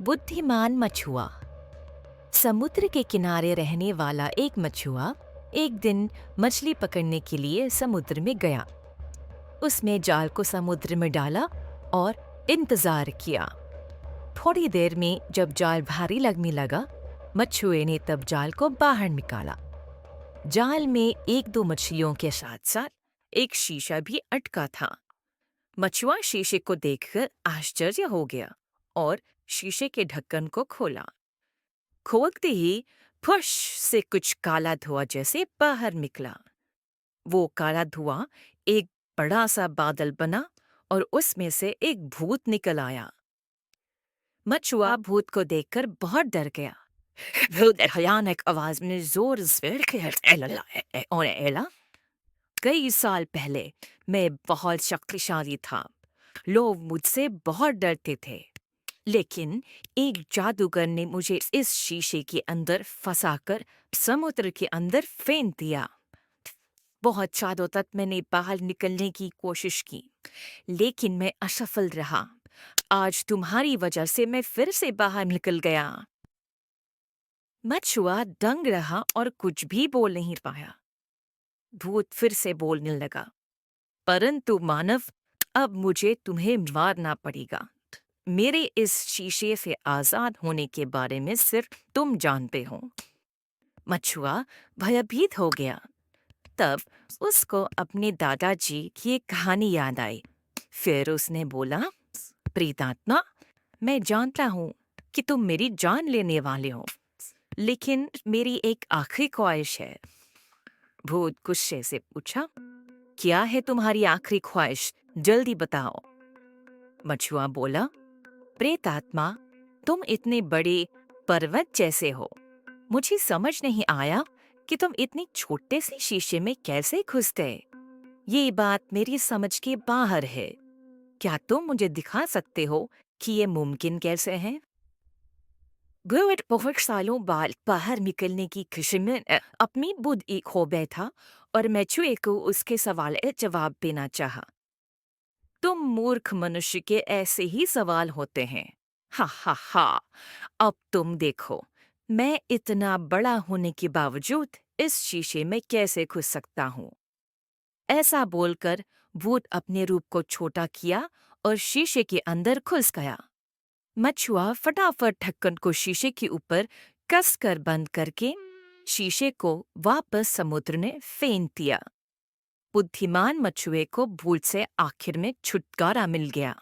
बुद्धिमान मछुआ। समुद्र के किनारे रहने वाला एक मछुआ एक दिन मछली पकड़ने के लिए समुद्र में गया। उसने जाल को समुद्र में डाला और इंतजार किया। थोड़ी देर में जब जाल भारी लगने लगा, मछुए ने तब जाल को बाहर निकाला। जाल में एक दो मछलियों के साथ साथ एक शीशा भी अटका था। मछुआ शीशे को देखकर आश्चर्य हो गया और शीशे के ढक्कन को खोला। खोलते ही फुश से कुछ काला धुआं जैसे बाहर निकला। वो काला धुआं एक बड़ा सा बादल बना और उसमें से एक भूत निकल आया। मछुआ भूत को देखकर बहुत डर गया। भूत भयानक आवाज में जोर से कहला, कई साल पहले मैं बहुत शक्तिशाली था। लोग मुझसे बहुत डरते थे, लेकिन एक जादूगर ने मुझे इस शीशे के अंदर फंसाकर समुद्र के अंदर फेंक दिया। बहुत सालों तक मैंने बाहर निकलने की कोशिश की, लेकिन मैं असफल रहा। आज तुम्हारी वजह से मैं फिर से बाहर निकल गया। मछुआ दंग रहा और कुछ भी बोल नहीं पाया। भूत फिर से बोलने लगा, परंतु मानव, अब मुझे तुम्हें मारना पड़ेगा। मेरे इस शीशे से आजाद होने के बारे में सिर्फ तुम जानते हो। मछुआ भयभीत हो गया। तब उसको अपने दादाजी की एक कहानी याद आई। फिर उसने बोला, प्रेतात्मा, मैं जानता हूँ कि तुम मेरी जान लेने वाले हो, लेकिन मेरी एक आखिरी ख्वाहिश है। भूत गुस्से से पूछा, क्या है तुम्हारी आखिरी ख्वाहिश? जल्दी बताओ। मछुआ बोला, प्रेतात्मा, तुम इतने बड़े पर्वत जैसे हो। मुझे समझ नहीं आया कि तुम इतने छोटे से शीशे में कैसे घुस गए। ये बात मेरी समझ के बाहर है। क्या तुम मुझे दिखा सकते हो कि ये मुमकिन कैसे है? भूत बहुत सालों बाद बाहर निकलने की खुशी में अपनी बुद्धि खो बैठा और मछुए को उसके सवाल का जवाब देना चाहा। तुम मूर्ख मनुष्य के ऐसे ही सवाल होते हैं। हा हा हा। अब तुम देखो, मैं इतना बड़ा होने के बावजूद इस शीशे में कैसे घुस सकता हूँ। ऐसा बोलकर भूत अपने रूप को छोटा किया और शीशे के अंदर घुस गया। मछुआ फटाफट ढक्कन को शीशे के ऊपर कसकर बंद करके शीशे को वापस समुद्र में फेंक दिया। बुद्धिमान मछुए को भूत से आखिर में छुटकारा मिल गया।